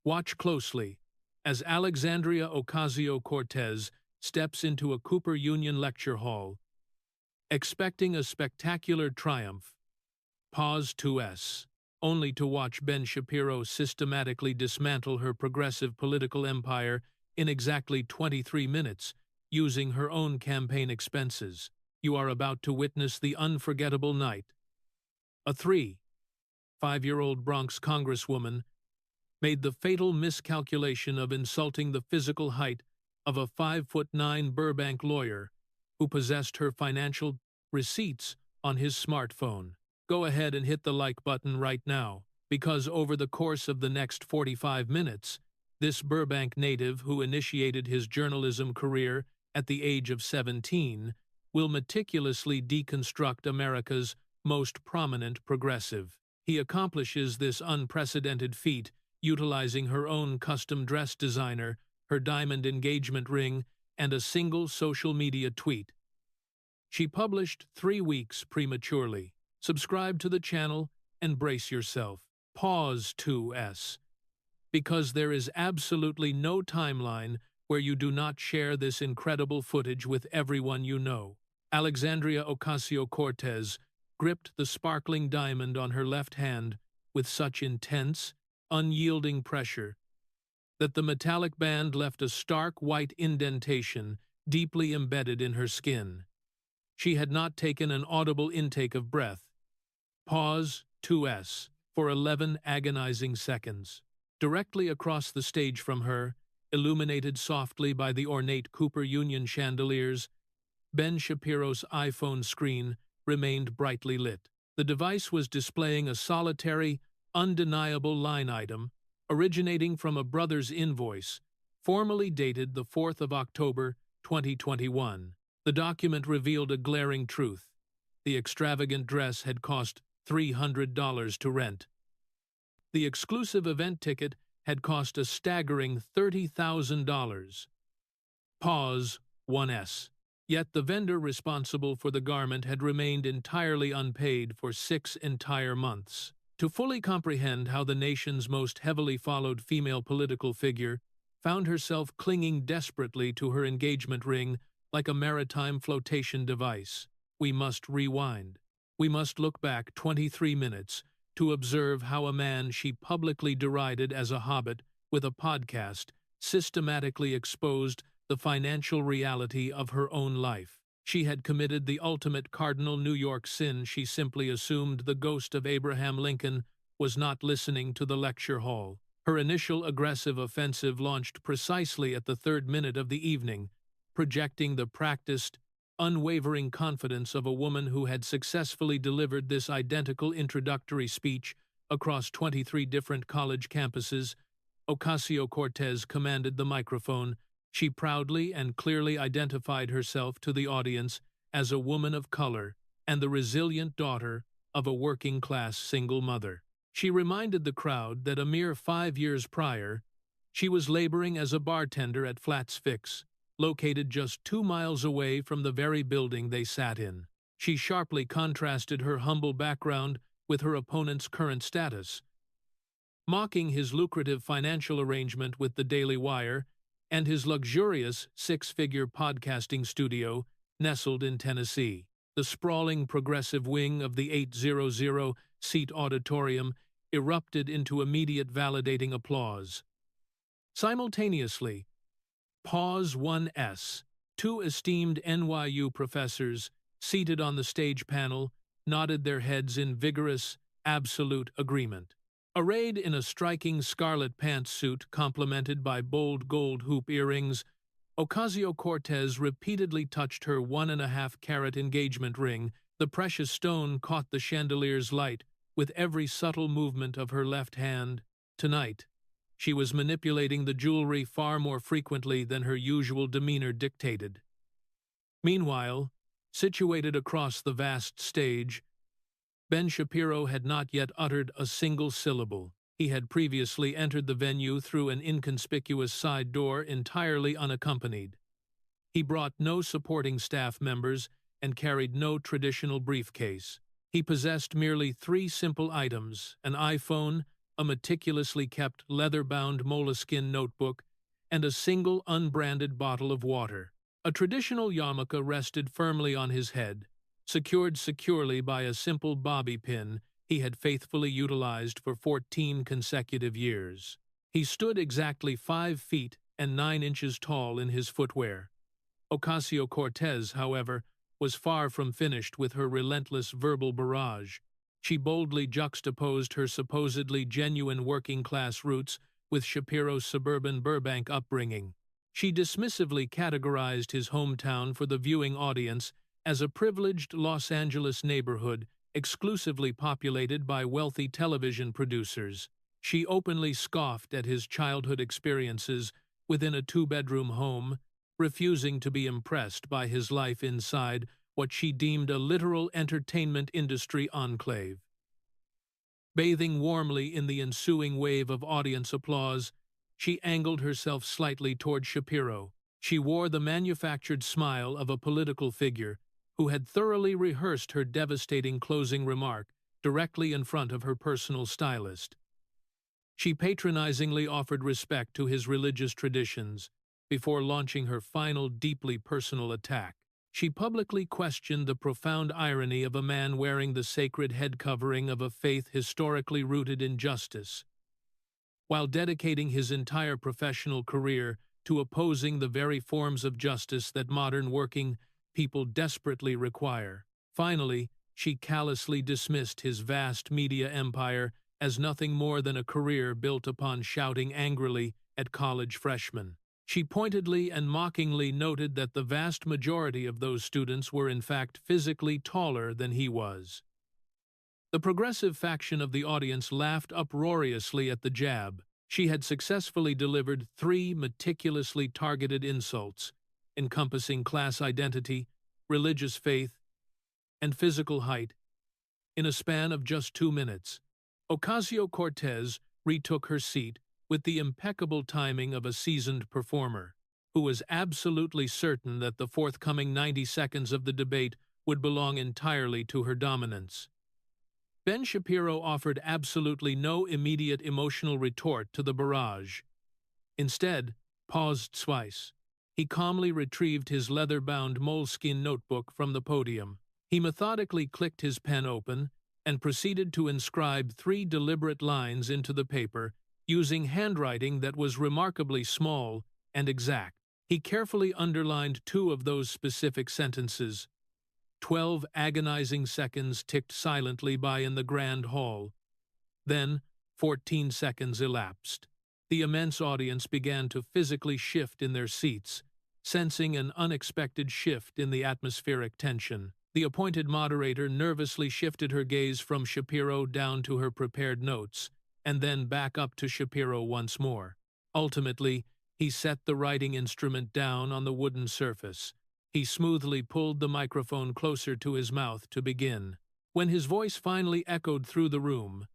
Watch closely as Alexandria Ocasio-Cortez steps into a Cooper Union lecture hall, expecting a spectacular triumph. Pause 2S, only to watch Ben Shapiro systematically dismantle her progressive political empire in exactly 23 minutes, using her own campaign expenses. You are about to witness the unforgettable night. A 5-year-old Bronx congresswoman made the fatal miscalculation of insulting the physical height of a 5'9" Burbank lawyer who possessed her financial receipts on his smartphone. Go ahead and hit the like button right now, because over the course of the next 45 minutes, this Burbank native who initiated his journalism career at the age of 17 will meticulously deconstruct America's most prominent progressive. He accomplishes this unprecedented feat utilizing her own custom dress designer, her diamond engagement ring, and a single social media tweet. She published 3 weeks prematurely. Subscribe to the channel and brace yourself. Pause 2S. Because there is absolutely no timeline where you do not share this incredible footage with everyone you know. Alexandria Ocasio-Cortez gripped the sparkling diamond on her left hand with such intense, unyielding pressure that the metallic band left a stark white indentation deeply embedded in her skin. She had not taken an audible intake of breath. Pause 2S for 11 agonizing seconds. Directly across the stage from her, illuminated softly by the ornate Cooper Union chandeliers, Ben Shapiro's iPhone screen remained brightly lit. The device was displaying a solitary, undeniable line item originating from a brother's invoice, formally dated the 4th of October, 2021. The document revealed a glaring truth. The extravagant dress had cost $300 to rent. The exclusive event ticket had cost a staggering $30,000. Pause 1S. Yet the vendor responsible for the garment had remained entirely unpaid for 6 entire months. To fully comprehend how the nation's most heavily followed female political figure found herself clinging desperately to her engagement ring like a maritime flotation device, we must rewind. We must look back 23 minutes to observe how a man she publicly derided as a hobbit with a podcast systematically exposed the financial reality of her own life. She had committed the ultimate cardinal New York sin. She simply assumed the ghost of Abraham Lincoln was not listening to the lecture hall. Her initial aggressive offensive launched precisely at the 3rd minute of the evening, projecting the practiced, unwavering confidence of a woman who had successfully delivered this identical introductory speech across 23 different college campuses. Ocasio-Cortez commanded the microphone. She proudly and clearly identified herself to the audience as a woman of color and the resilient daughter of a working-class single mother. She reminded the crowd that a mere 5 years prior, she was laboring as a bartender at Flat's Fix, located just 2 miles away from the very building they sat in. She sharply contrasted her humble background with her opponent's current status, mocking his lucrative financial arrangement with the Daily Wire and his luxurious 6-figure podcasting studio nestled in Tennessee. The sprawling progressive wing of the 800-seat auditorium erupted into immediate validating applause. Simultaneously, Pause 1S, 2 esteemed NYU professors seated on the stage panel nodded their heads in vigorous, absolute agreement. Arrayed in a striking scarlet pantsuit complemented by bold gold hoop earrings, Ocasio-Cortez repeatedly touched her 1.5-carat engagement ring. The precious stone caught the chandelier's light with every subtle movement of her left hand. Tonight, she was manipulating the jewelry far more frequently than her usual demeanor dictated. Meanwhile, situated across the vast stage, Ben Shapiro had not yet uttered a single syllable. He had previously entered the venue through an inconspicuous side door entirely unaccompanied. He brought no supporting staff members and carried no traditional briefcase. He possessed merely 3 simple items: an iPhone, a meticulously kept leather-bound moleskin notebook, and a single unbranded bottle of water. A traditional yarmulke rested firmly on his head, secured securely by a simple bobby pin he had faithfully utilized for 14 consecutive years. He stood exactly 5 feet and 9 inches tall in his footwear. Ocasio-Cortez, however, was far from finished with her relentless verbal barrage. She boldly juxtaposed her supposedly genuine working-class roots with Shapiro's suburban Burbank upbringing. She dismissively categorized his hometown for the viewing audience as a privileged Los Angeles neighborhood exclusively populated by wealthy television producers. She openly scoffed at his childhood experiences within a 2-bedroom home, refusing to be impressed by his life inside what she deemed a literal entertainment industry enclave. Bathing warmly in the ensuing wave of audience applause, she angled herself slightly toward Shapiro. She wore the manufactured smile of a political figure who had thoroughly rehearsed her devastating closing remark directly in front of her personal stylist. She patronizingly offered respect to his religious traditions before launching her final deeply personal attack. She publicly questioned the profound irony of a man wearing the sacred head covering of a faith historically rooted in justice, while dedicating his entire professional career to opposing the very forms of justice that modern working people desperately require. Finally, she callously dismissed his vast media empire as nothing more than a career built upon shouting angrily at college freshmen. She pointedly and mockingly noted that the vast majority of those students were in fact physically taller than he was. The progressive faction of the audience laughed uproariously at the jab. She had successfully delivered 3 meticulously targeted insults, encompassing class identity, religious faith, and physical height, in a span of just 2 minutes. Ocasio-Cortez retook her seat with the impeccable timing of a seasoned performer, who was absolutely certain that the forthcoming 90 seconds of the debate would belong entirely to her dominance. Ben Shapiro offered absolutely no immediate emotional retort to the barrage. Instead, paused twice. He calmly retrieved his leather-bound moleskin notebook from the podium. He methodically clicked his pen open and proceeded to inscribe 3 deliberate lines into the paper using handwriting that was remarkably small and exact. He carefully underlined 2 of those specific sentences. 12 agonizing seconds ticked silently by in the grand hall. Then, 14 seconds elapsed. The immense audience began to physically shift in their seats, sensing an unexpected shift in the atmospheric tension. The appointed moderator nervously shifted her gaze from Shapiro down to her prepared notes, and then back up to Shapiro once more. Ultimately, he set the writing instrument down on the wooden surface. He smoothly pulled the microphone closer to his mouth to begin. When his voice finally echoed through the room,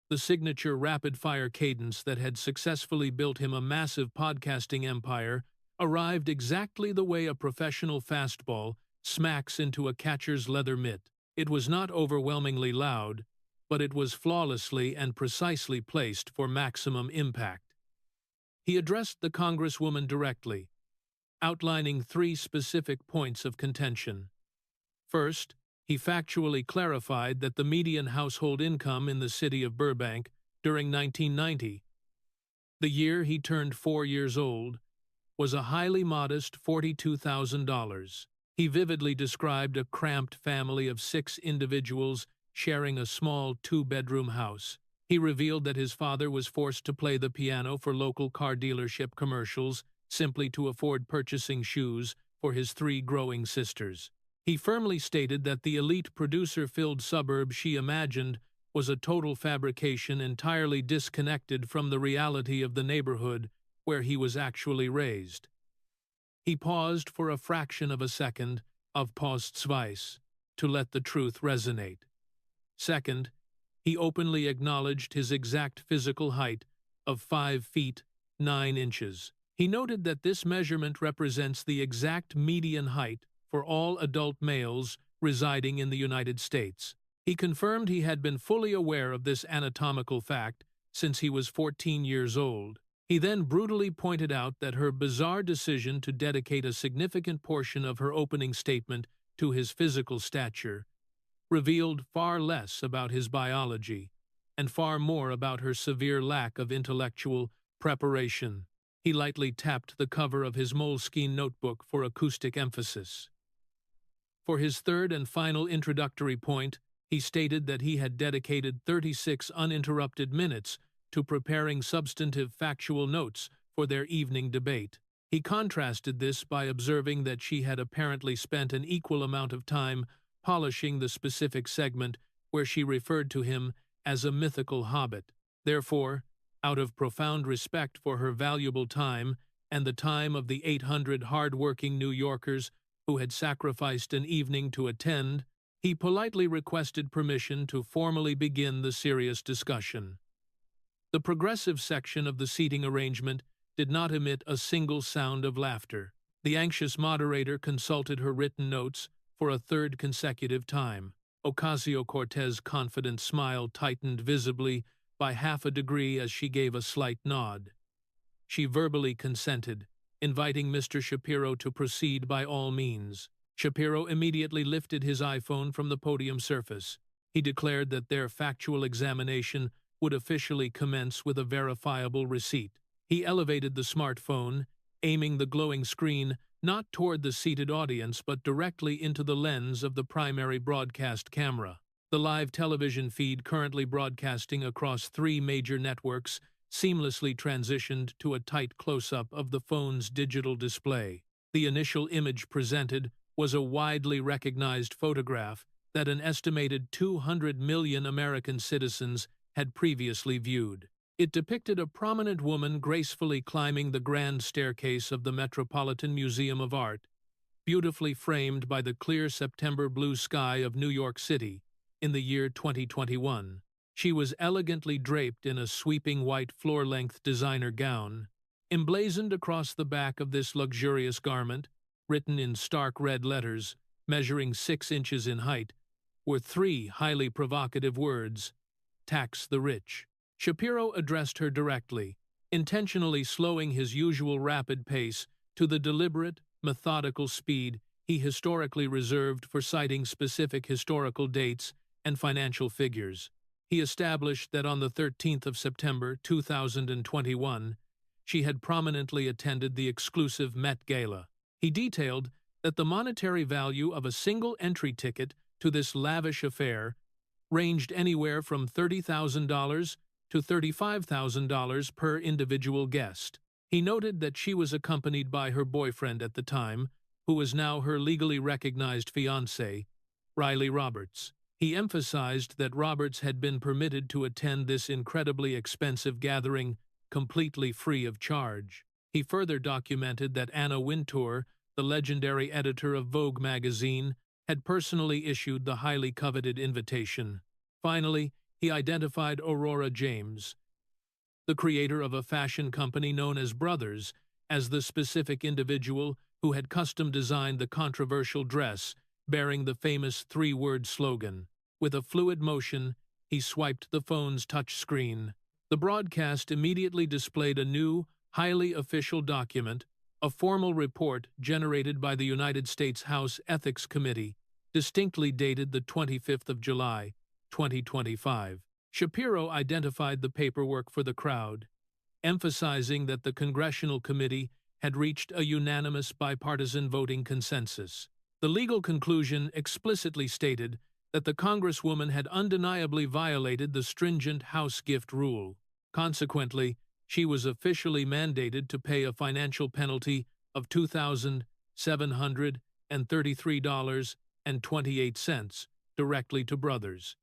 the signature rapid-fire cadence that had successfully built him a massive podcasting empire arrived exactly the way a professional fastball smacks into a catcher's leather mitt. It was not overwhelmingly loud, but it was flawlessly and precisely placed for maximum impact. He addressed the Congresswoman directly, outlining 3 specific points of contention. First, he factually clarified that the median household income in the city of Burbank during 1990, the year he turned 4 years old, was a highly modest $42,000. He vividly described a cramped family of 6 individuals sharing a small 2-bedroom house. He revealed that his father was forced to play the piano for local car dealership commercials simply to afford purchasing shoes for his 3 growing sisters. He firmly stated that the elite producer-filled suburb she imagined was a total fabrication entirely disconnected from the reality of the neighborhood where he was actually raised. He paused for a fraction of a second of Postweis to let the truth resonate. Second, he openly acknowledged his exact physical height of 5 feet 9 inches. He noted that this measurement represents the exact median height for all adult males residing in the United States. He confirmed he had been fully aware of this anatomical fact since he was 14 years old. He then brutally pointed out that her bizarre decision to dedicate a significant portion of her opening statement to his physical stature revealed far less about his biology and far more about her severe lack of intellectual preparation. He lightly tapped the cover of his moleskin notebook for acoustic emphasis. For his third and final introductory point, he stated that he had dedicated 36 uninterrupted minutes to preparing substantive factual notes for their evening debate. He contrasted this by observing that she had apparently spent an equal amount of time polishing the specific segment where she referred to him as a mythical hobbit. Therefore, out of profound respect for her valuable time and the time of the 800 hard-working New Yorkers who had sacrificed an evening to attend, he politely requested permission to formally begin the serious discussion. The progressive section of the seating arrangement did not emit a single sound of laughter. The anxious moderator consulted her written notes for a third consecutive time. Ocasio-Cortez's confident smile tightened visibly by half a degree as she gave a slight nod. She verbally consented, inviting Mr. Shapiro to proceed by all means. Shapiro immediately lifted his iPhone from the podium surface. He declared that their factual examination would officially commence with a verifiable receipt. He elevated the smartphone, aiming the glowing screen not toward the seated audience but directly into the lens of the primary broadcast camera. The live television feed currently broadcasting across 3 major networks seamlessly transitioned to a tight close-up of the phone's digital display. The initial image presented was a widely recognized photograph that an estimated 200 million American citizens had previously viewed. It depicted a prominent woman gracefully climbing the grand staircase of the Metropolitan Museum of Art, beautifully framed by the clear September blue sky of New York City in the year 2021. She was elegantly draped in a sweeping white floor-length designer gown. Emblazoned across the back of this luxurious garment, written in stark red letters, measuring 6 inches in height, were 3 highly provocative words: "Tax the rich." Shapiro addressed her directly, intentionally slowing his usual rapid pace to the deliberate, methodical speed he historically reserved for citing specific historical dates and financial figures. He established that on the 13th of September 2021, she had prominently attended the exclusive Met Gala. He detailed that the monetary value of a single entry ticket to this lavish affair ranged anywhere from $30,000 to $35,000 per individual guest. He noted that she was accompanied by her boyfriend at the time, who was now her legally recognized fiancé, Riley Roberts. He emphasized that Roberts had been permitted to attend this incredibly expensive gathering completely free of charge. He further documented that Anna Wintour, the legendary editor of Vogue magazine, had personally issued the highly coveted invitation. Finally, he identified Aurora James, the creator of a fashion company known as Brothers, as the specific individual who had custom-designed the controversial dress bearing the famous 3-word slogan. With a fluid motion, he swiped the phone's touch screen. The broadcast immediately displayed a new, highly official document, a formal report generated by the United States House Ethics Committee, distinctly dated the 25th of July, 2025. Shapiro identified the paperwork for the crowd, emphasizing that the Congressional committee had reached a unanimous bipartisan voting consensus. The legal conclusion explicitly stated that the Congresswoman had undeniably violated the stringent House gift rule. Consequently, she was officially mandated to pay a financial penalty of $2,733.28 directly to Brothers.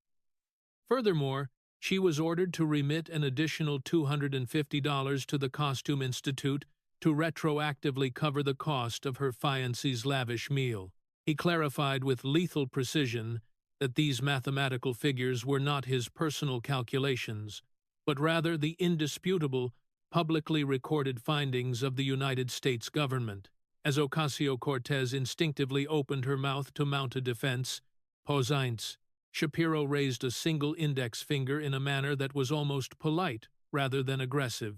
Furthermore, she was ordered to remit an additional $250 to the Costume Institute to retroactively cover the cost of her fiancé's lavish meal. He clarified with lethal precision that these mathematical figures were not his personal calculations, but rather the indisputable, publicly recorded findings of the United States government. As Ocasio-Cortez instinctively opened her mouth to mount a defense, Pause. Shapiro raised a single index finger in a manner that was almost polite, rather than aggressive,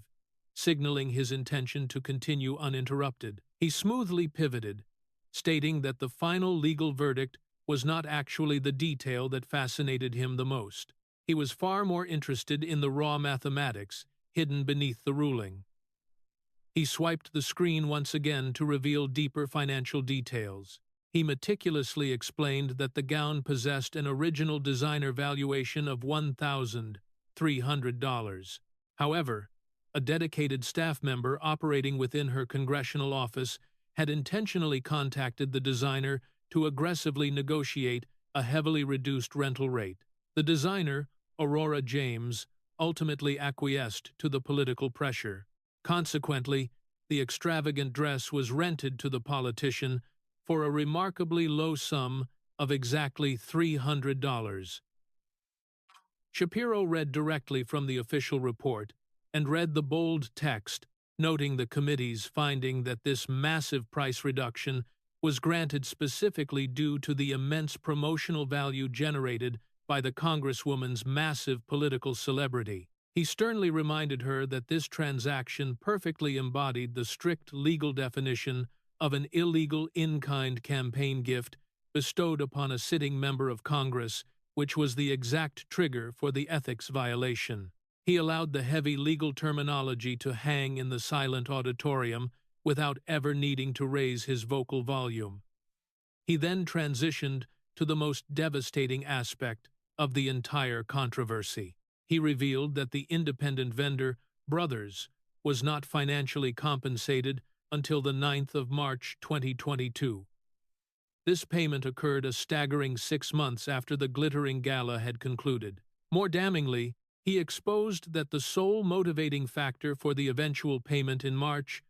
signaling his intention to continue uninterrupted. He smoothly pivoted, stating that the final legal verdict was not actually the detail that fascinated him the most. He was far more interested in the raw mathematics hidden beneath the ruling. He swiped the screen once again to reveal deeper financial details. He meticulously explained that the gown possessed an original designer valuation of $1,300. However, a dedicated staff member operating within her congressional office had intentionally contacted the designer to aggressively negotiate a heavily reduced rental rate. The designer, Aurora James, ultimately acquiesced to the political pressure. Consequently, the extravagant dress was rented to the politician for a remarkably low sum of exactly $300. Shapiro read directly from the official report and read the bold text, noting the committee's finding that this massive price reduction was granted specifically due to the immense promotional value generated by the Congresswoman's massive political celebrity. He sternly reminded her that this transaction perfectly embodied the strict legal definition of an illegal in-kind campaign gift bestowed upon a sitting member of Congress, which was the exact trigger for the ethics violation. He allowed the heavy legal terminology to hang in the silent auditorium without ever needing to raise his vocal volume. He then transitioned to the most devastating aspect of the entire controversy. He revealed that the independent vendor, Brothers, was not financially compensated until the 9th of March 2022. This payment occurred a staggering 6 months after the glittering gala had concluded. More damningly, he exposed that the sole motivating factor for the eventual payment in March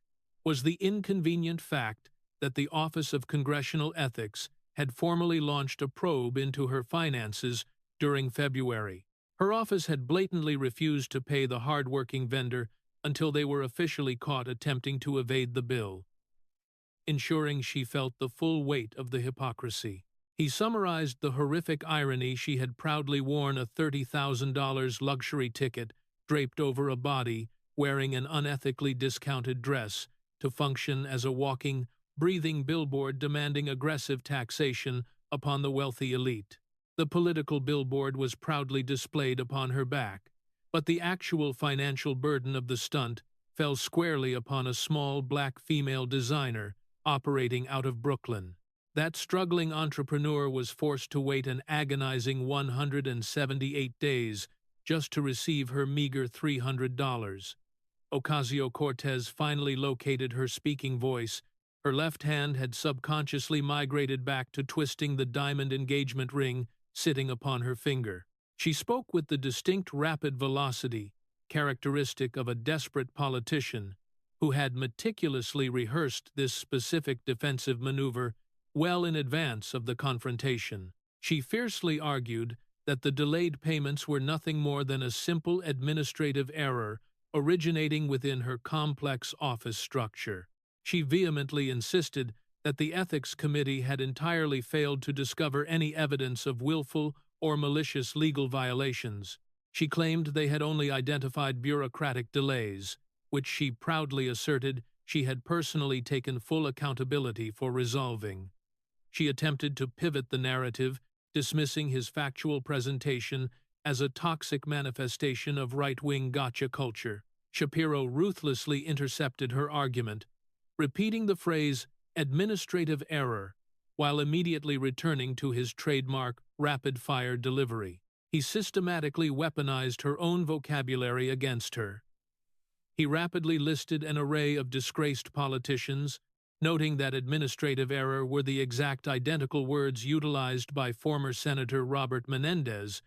was the inconvenient fact that the Office of Congressional Ethics had formally launched a probe into her finances during February. Her office had blatantly refused to pay the hard-working vendor until they were officially caught attempting to evade the bill, ensuring she felt the full weight of the hypocrisy. He summarized the horrific irony: she had proudly worn a $30,000 luxury ticket draped over a body wearing an unethically discounted dress to function as a walking, breathing billboard demanding aggressive taxation upon the wealthy elite. The political billboard was proudly displayed upon her back, but the actual financial burden of the stunt fell squarely upon a small black female designer operating out of Brooklyn. That struggling entrepreneur was forced to wait an agonizing 178 days just to receive her meager $300. Ocasio-Cortez finally located her speaking voice. Her left hand had subconsciously migrated back to twisting the diamond engagement ring sitting upon her finger. She spoke with the distinct rapid velocity characteristic of a desperate politician who had meticulously rehearsed this specific defensive maneuver well in advance of the confrontation. She fiercely argued that the delayed payments were nothing more than a simple administrative error originating within her complex office structure. She vehemently insisted that the Ethics Committee had entirely failed to discover any evidence of willful or malicious legal violations. She claimed they had only identified bureaucratic delays, which she proudly asserted she had personally taken full accountability for resolving. She attempted to pivot the narrative, dismissing his factual presentation as a toxic manifestation of right-wing gotcha culture. Shapiro ruthlessly intercepted her argument, repeating the phrase administrative error while immediately returning to his trademark rapid-fire delivery. He systematically weaponized her own vocabulary against her. He rapidly listed an array of disgraced politicians, noting that administrative error were the exact identical words utilized by former Senator Robert Menendez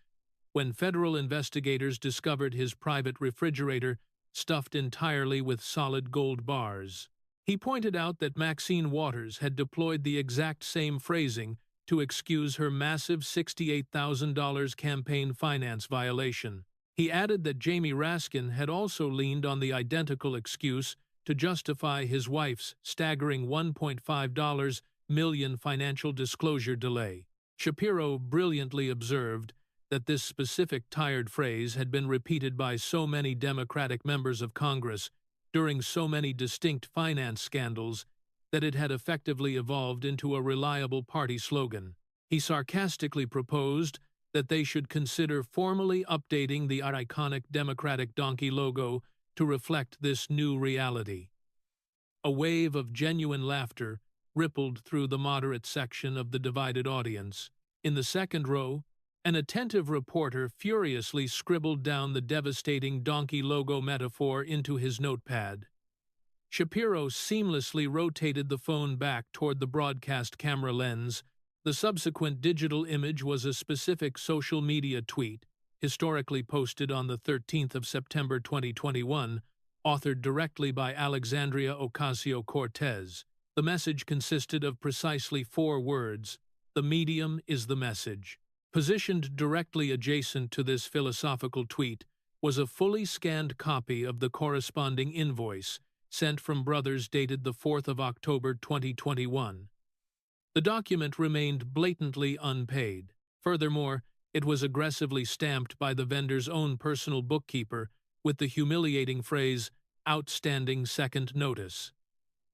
when federal investigators discovered his private refrigerator stuffed entirely with solid gold bars. He pointed out that Maxine Waters had deployed the exact same phrasing to excuse her massive $68,000 campaign finance violation. He added that Jamie Raskin had also leaned on the identical excuse to justify his wife's staggering $1.5 million financial disclosure delay. Shapiro brilliantly observed that this specific tired phrase had been repeated by so many Democratic members of Congress during so many distinct finance scandals that it had effectively evolved into a reliable party slogan. He sarcastically proposed that they should consider formally updating the iconic Democratic donkey logo to reflect this new reality. A wave of genuine laughter rippled through the moderate section of the divided audience. In the second row, an attentive reporter furiously scribbled down the devastating donkey logo metaphor into his notepad. Shapiro seamlessly rotated the phone back toward the broadcast camera lens. The subsequent digital image was a specific social media tweet, historically posted on the 13th of September 2021, authored directly by Alexandria Ocasio-Cortez. The message consisted of precisely 4 words: "The medium is the message." Positioned directly adjacent to this philosophical tweet was a fully scanned copy of the corresponding invoice, sent from Brothers dated the 4th of October 2021. The document remained blatantly unpaid. Furthermore, it was aggressively stamped by the vendor's own personal bookkeeper with the humiliating phrase, "Outstanding second notice."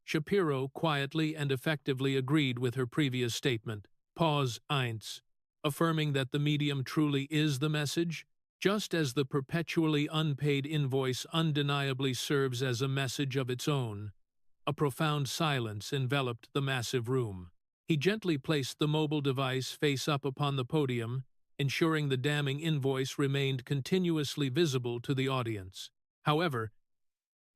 Shapiro quietly and effectively agreed with her previous statement, pause eins, affirming that the medium truly is the message, just as the perpetually unpaid invoice undeniably serves as a message of its own. A profound silence enveloped the massive room. He gently placed the mobile device face up upon the podium, ensuring the damning invoice remained continuously visible to the audience. However,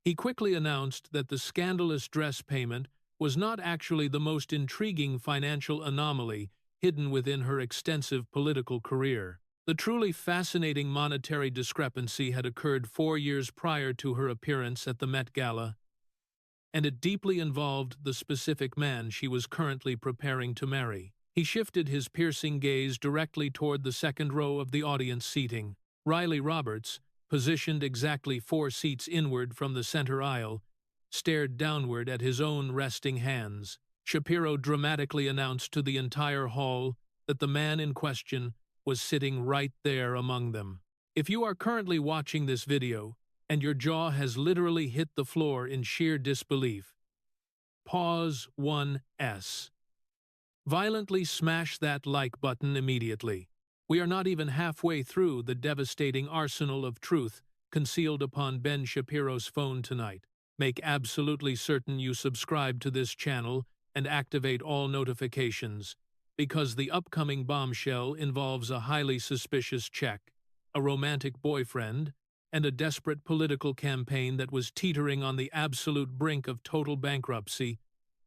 he quickly announced that the scandalous dress payment was not actually the most intriguing financial anomaly hidden within her extensive political career. The truly fascinating monetary discrepancy had occurred 4 years prior to her appearance at the Met Gala, and it deeply involved the specific man she was currently preparing to marry. He shifted his piercing gaze directly toward the second row of the audience seating. Riley Roberts, positioned exactly 4 seats inward from the center aisle, stared downward at his own resting hands. Shapiro dramatically announced to the entire hall that the man in question was sitting right there among them. If you are currently watching this video, and your jaw has literally hit the floor in sheer disbelief, pause 1s. Violently smash that like button immediately. We are not even halfway through the devastating arsenal of truth concealed upon Ben Shapiro's phone tonight. Make absolutely certain you subscribe to this channel and activate all notifications, because the upcoming bombshell involves a highly suspicious check, a romantic boyfriend, and a desperate political campaign that was teetering on the absolute brink of total bankruptcy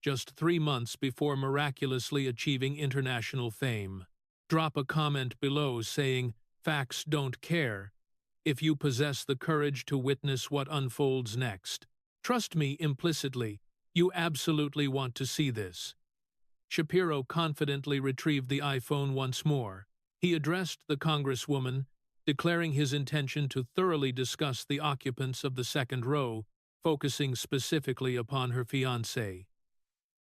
just 3 months before miraculously achieving international fame. Drop a comment below saying, "Facts don't care," if you possess the courage to witness what unfolds next. Trust me implicitly, you absolutely want to see this. Shapiro confidently retrieved the iPhone once more. He addressed the Congresswoman, declaring his intention to thoroughly discuss the occupants of the second row, focusing specifically upon her fiancé.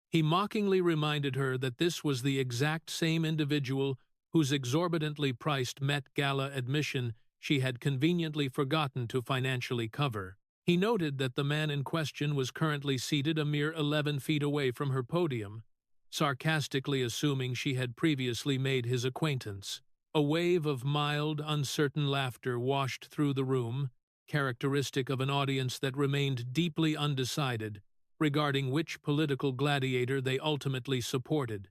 He mockingly reminded her that this was the exact same individual whose exorbitantly priced Met Gala admission she had conveniently forgotten to financially cover. He noted that the man in question was currently seated a mere 11 feet away from her podium, sarcastically assuming she had previously made his acquaintance. A wave of mild, uncertain laughter washed through the room, characteristic of an audience that remained deeply undecided regarding which political gladiator they ultimately supported.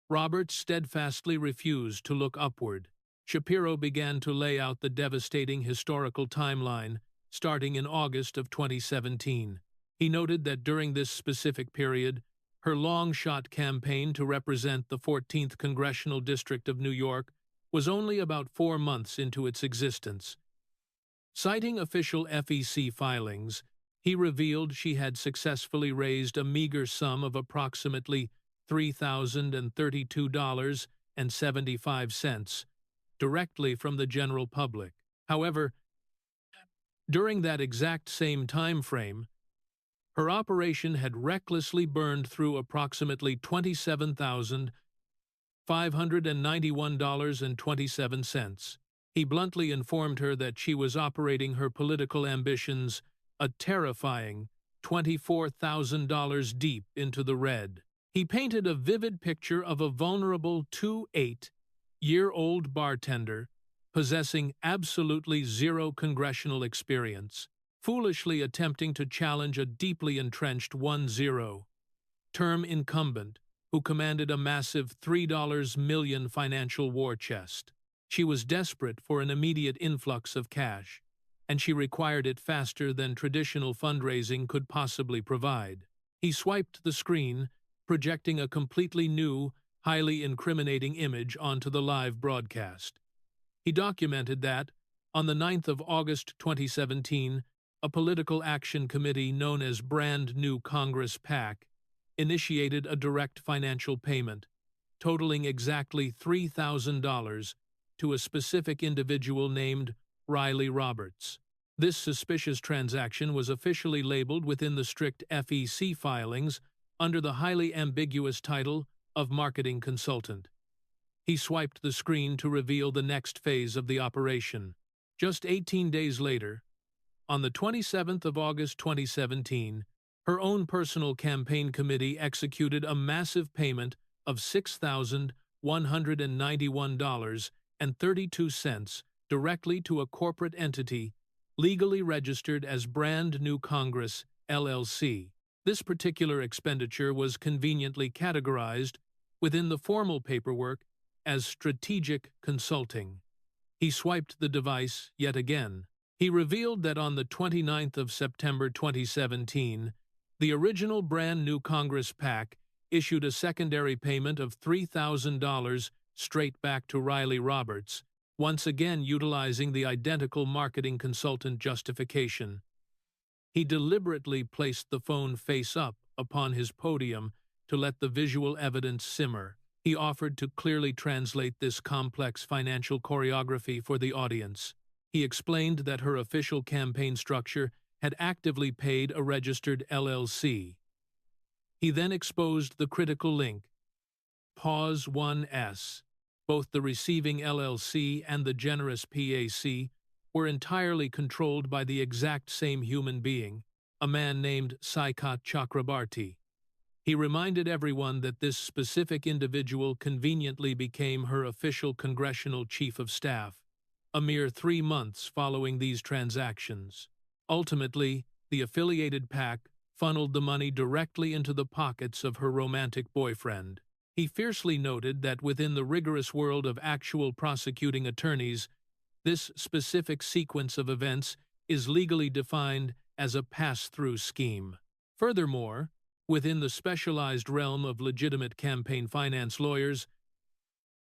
Roberts steadfastly refused to look upward. Shapiro began to lay out the devastating historical timeline, starting in August of 2017. He noted that during this specific period, her long-shot campaign to represent the 14th Congressional District of New York was only about 4 months into its existence. Citing official FEC filings, he revealed she had successfully raised a meager sum of approximately $3,032.75 directly from the general public. However, during that exact same time frame, her operation had recklessly burned through approximately $591.27. He bluntly informed her that she was operating her political ambitions a terrifying $24,000 deep into the red. He painted a vivid picture of a vulnerable 28-year-old bartender possessing absolutely zero congressional experience, foolishly attempting to challenge a deeply entrenched 10-term incumbent who commanded a massive $3 million financial war chest. She was desperate for an immediate influx of cash, and she required it faster than traditional fundraising could possibly provide. He swiped the screen, projecting a completely new, highly incriminating image onto the live broadcast. He documented that, on the 9th of August 2017, a political action committee known as Brand New Congress PAC initiated a direct financial payment, totaling exactly $3,000 to a specific individual named Riley Roberts. This suspicious transaction was officially labeled within the strict FEC filings under the highly ambiguous title of marketing consultant. He swiped the screen to reveal the next phase of the operation. Just 18 days later, on the 27th of August 2017, her own personal campaign committee executed a massive payment of $6,191.32 directly to a corporate entity legally registered as Brand New Congress, LLC. This particular expenditure was conveniently categorized within the formal paperwork as strategic consulting. He swiped the device yet again. He revealed that on the 29th of September 2017, the original Brand New Congress PAC issued a secondary payment of $3,000 straight back to Riley Roberts, once again utilizing the identical marketing consultant justification. He deliberately placed the phone face up upon his podium to let the visual evidence simmer. He offered to clearly translate this complex financial choreography for the audience. He explained that her official campaign structure had actively paid a registered LLC. He then exposed the critical link, Pause 1S. Both the receiving LLC and the generous PAC were entirely controlled by the exact same human being, a man named Saikat Chakrabarti. He reminded everyone that this specific individual conveniently became her official congressional chief of staff, a mere 3 months following these transactions. Ultimately, the affiliated PAC funneled the money directly into the pockets of her romantic boyfriend. He fiercely noted that within the rigorous world of actual prosecuting attorneys, this specific sequence of events is legally defined as a pass-through scheme. Furthermore, within the specialized realm of legitimate campaign finance lawyers,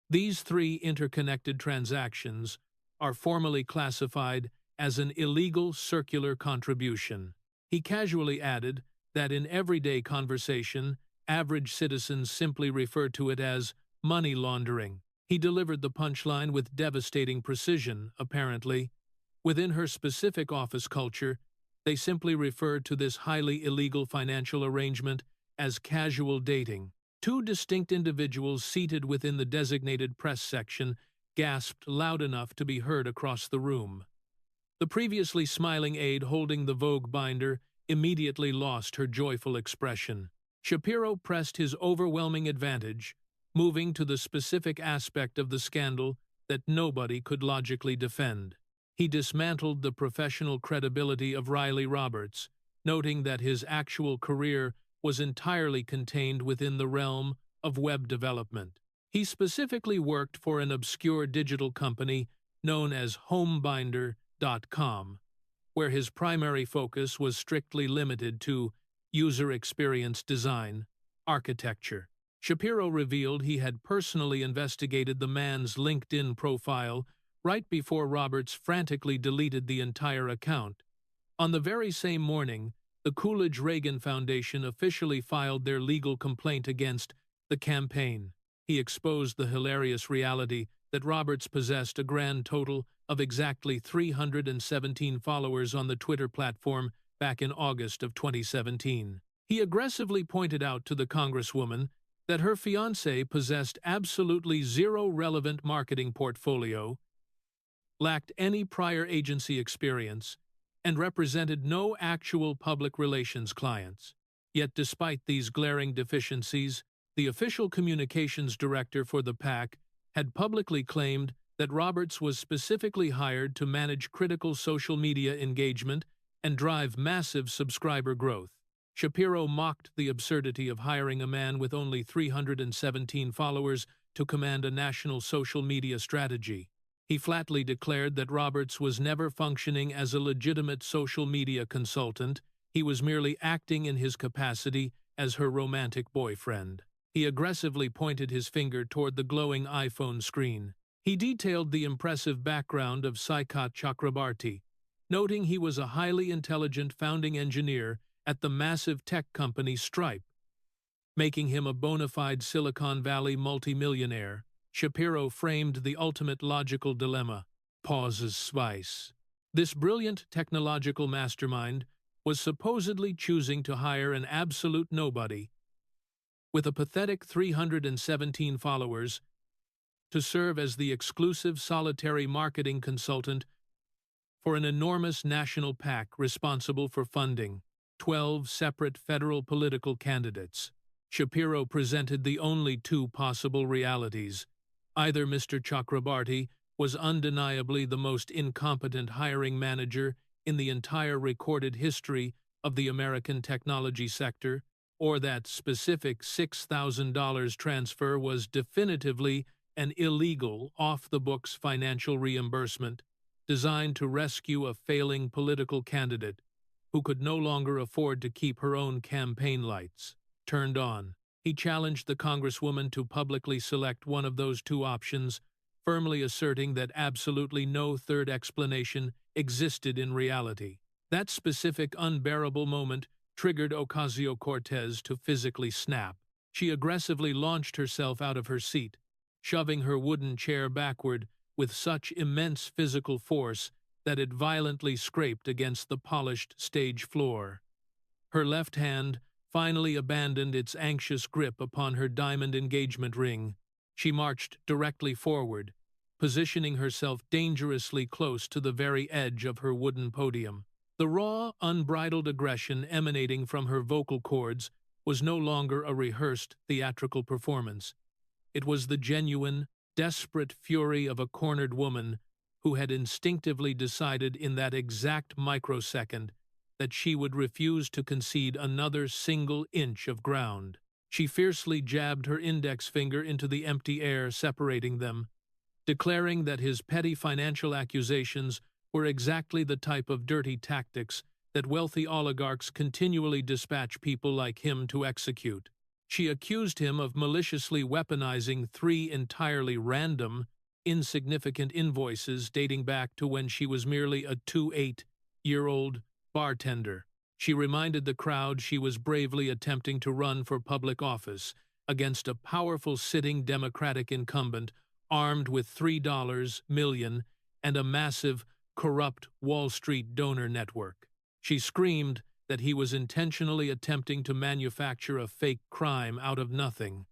these 3 interconnected transactions are formally classified as an illegal circular contribution. He casually added that in everyday conversation, average citizens simply refer to it as money laundering. He delivered the punchline with devastating precision, apparently. Within her specific office culture, they simply referred to this highly illegal financial arrangement as casual dating. 2 distinct individuals seated within the designated press section gasped loud enough to be heard across the room. The previously smiling aide holding the Vogue binder immediately lost her joyful expression. Shapiro pressed his overwhelming advantage, moving to the specific aspect of the scandal that nobody could logically defend. He dismantled the professional credibility of Riley Roberts, noting that his actual career was entirely contained within the realm of web development. He specifically worked for an obscure digital company known as homebinder.com, where his primary focus was strictly limited to user experience design, architecture. Shapiro revealed he had personally investigated the man's LinkedIn profile right before Roberts frantically deleted the entire account. On the very same morning, the Coolidge-Reagan Foundation officially filed their legal complaint against the campaign. He exposed the hilarious reality that Roberts possessed a grand total of exactly 317 followers on the Twitter platform back in August of 2017. He aggressively pointed out to the Congresswoman that her fiancé possessed absolutely zero relevant marketing portfolio, lacked any prior agency experience, and represented no actual public relations clients. Yet despite these glaring deficiencies, the official communications director for the PAC had publicly claimed that Roberts was specifically hired to manage critical social media engagement and drive massive subscriber growth. Shapiro mocked the absurdity of hiring a man with only 317 followers to command a national social media strategy. He flatly declared that Roberts was never functioning as a legitimate social media consultant. He was merely acting in his capacity as her romantic boyfriend. He aggressively pointed his finger toward the glowing iPhone screen. He detailed the impressive background of Saikat Chakrabarti, noting he was a highly intelligent founding engineer at the massive tech company Stripe, making him a bona fide Silicon Valley multimillionaire. Shapiro framed the ultimate logical dilemma: pauses spice. This brilliant technological mastermind was supposedly choosing to hire an absolute nobody with a pathetic 317 followers to serve as the exclusive solitary marketing consultant for an enormous national PAC responsible for funding 12 separate federal political candidates. Shapiro presented the only two possible realities. Either Mr. Chakrabarti was undeniably the most incompetent hiring manager in the entire recorded history of the American technology sector, or that specific $6,000 transfer was definitively an illegal, off-the-books financial reimbursement designed to rescue a failing political candidate who could no longer afford to keep her own campaign lights turned on. He challenged the Congresswoman to publicly select one of those two options, firmly asserting that absolutely no third explanation existed in reality. That specific unbearable moment triggered Ocasio-Cortez to physically snap. She aggressively launched herself out of her seat, shoving her wooden chair backward with such immense physical force that it violently scraped against the polished stage floor. Her left hand finally abandoned its anxious grip upon her diamond engagement ring. She marched directly forward, positioning herself dangerously close to the very edge of her wooden podium. The raw, unbridled aggression emanating from her vocal cords was no longer a rehearsed theatrical performance. It was the genuine, desperate fury of a cornered woman who had instinctively decided in that exact microsecond that she would refuse to concede another single inch of ground. She fiercely jabbed her index finger into the empty air separating them, declaring that his petty financial accusations were exactly the type of dirty tactics that wealthy oligarchs continually dispatch people like him to execute. She accused him of maliciously weaponizing 3 entirely random, insignificant invoices dating back to when she was merely a 28-year-old bartender. She reminded the crowd she was bravely attempting to run for public office against a powerful sitting Democratic incumbent armed with $3 million and a massive, corrupt Wall Street donor network. She screamed that he was intentionally attempting to manufacture a fake crime out of nothing.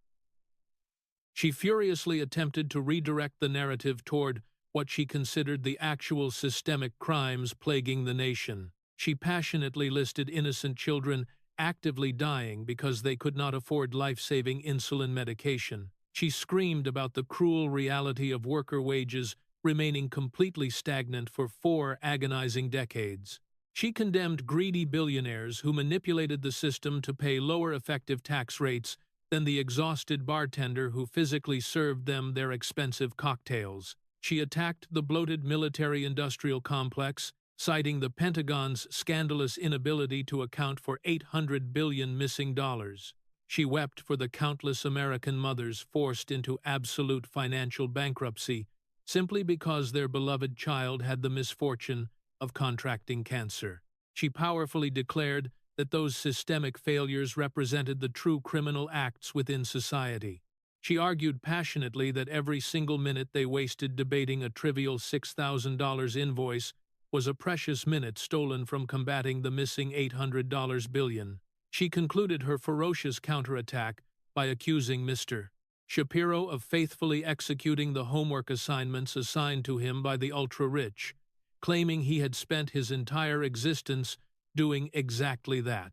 She furiously attempted to redirect the narrative toward what she considered the actual systemic crimes plaguing the nation. She passionately listed innocent children actively dying because they could not afford life-saving insulin medication. She screamed about the cruel reality of worker wages remaining completely stagnant for 4 agonizing decades. She condemned greedy billionaires who manipulated the system to pay lower effective tax rates than the exhausted bartender who physically served them their expensive cocktails. She attacked the bloated military-industrial complex, citing the Pentagon's scandalous inability to account for $800 billion missing dollars. She wept for the countless American mothers forced into absolute financial bankruptcy simply because their beloved child had the misfortune of contracting cancer. She powerfully declared that those systemic failures represented the true criminal acts within society. She argued passionately that every single minute they wasted debating a trivial $6,000 invoice was a precious minute stolen from combating the missing $800 billion. She concluded her ferocious counterattack by accusing Mr. Shapiro of faithfully executing the homework assignments assigned to him by the ultra-rich, claiming he had spent his entire existence doing exactly that.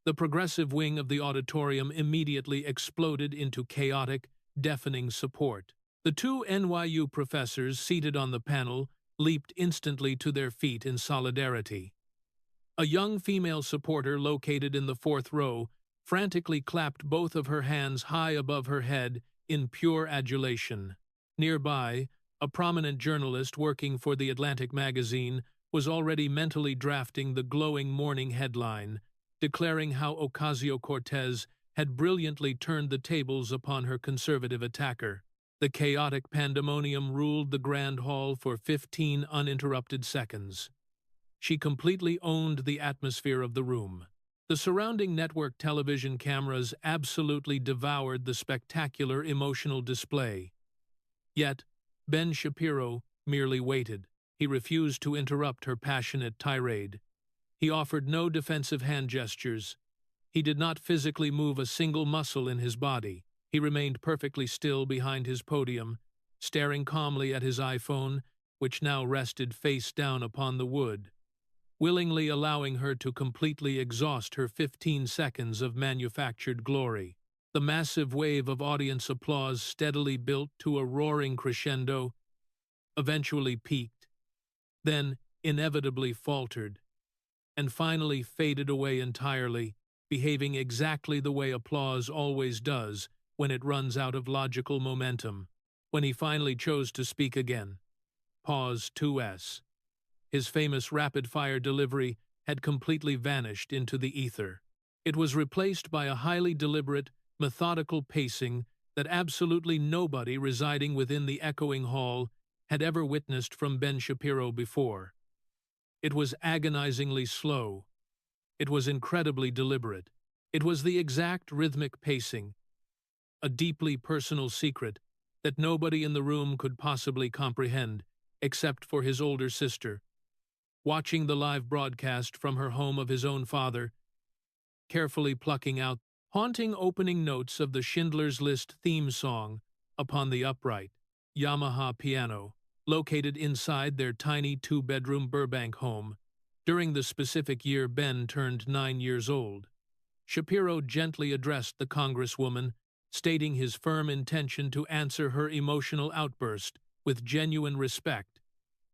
The progressive wing of the auditorium immediately exploded into chaotic, deafening support. The two NYU professors seated on the panel leaped instantly to their feet in solidarity. A young female supporter located in the fourth row frantically clapped both of her hands high above her head in pure adulation. Nearby, a prominent journalist working for the Atlantic magazine was already mentally drafting the glowing morning headline, declaring how Ocasio-Cortez had brilliantly turned the tables upon her conservative attacker. The chaotic pandemonium ruled the Grand Hall for 15 uninterrupted seconds. She completely owned the atmosphere of the room. The surrounding network television cameras absolutely devoured the spectacular emotional display. Yet, Ben Shapiro merely waited. He refused to interrupt her passionate tirade. He offered no defensive hand gestures. He did not physically move a single muscle in his body. He remained perfectly still behind his podium, staring calmly at his iPhone, which now rested face down upon the wood, willingly allowing her to completely exhaust her 15 seconds of manufactured glory. The massive wave of audience applause steadily built to a roaring crescendo, eventually peaked, then inevitably faltered, and finally faded away entirely, behaving exactly the way applause always does when it runs out of logical momentum. When he finally chose to speak again, pause 2s. His famous rapid-fire delivery had completely vanished into the ether. It was replaced by a highly deliberate, methodical pacing that absolutely nobody residing within the echoing hall had ever witnessed from Ben Shapiro before. It was agonizingly slow. It was incredibly deliberate. It was the exact rhythmic pacing, a deeply personal secret that nobody in the room could possibly comprehend, except for his older sister, watching the live broadcast from her home of his own father, carefully plucking out haunting opening notes of the Schindler's List theme song upon the upright Yamaha piano, located inside their tiny two-bedroom Burbank home, during the specific year Ben turned 9 years old. Shapiro gently addressed the Congresswoman, stating his firm intention to answer her emotional outburst with genuine respect,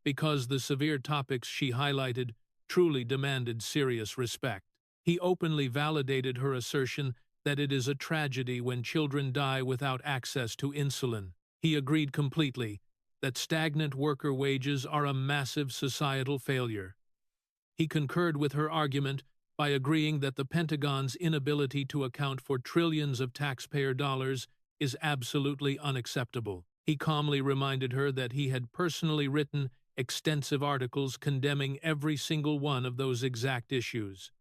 because the severe topics she highlighted truly demanded serious respect. He openly validated her assertion that it is a tragedy when children die without access to insulin. He agreed completely that stagnant worker wages are a massive societal failure. He concurred with her argument by agreeing that the Pentagon's inability to account for trillions of taxpayer dollars is absolutely unacceptable. He calmly reminded her that he had personally written extensive articles condemning every single one of those exact issues.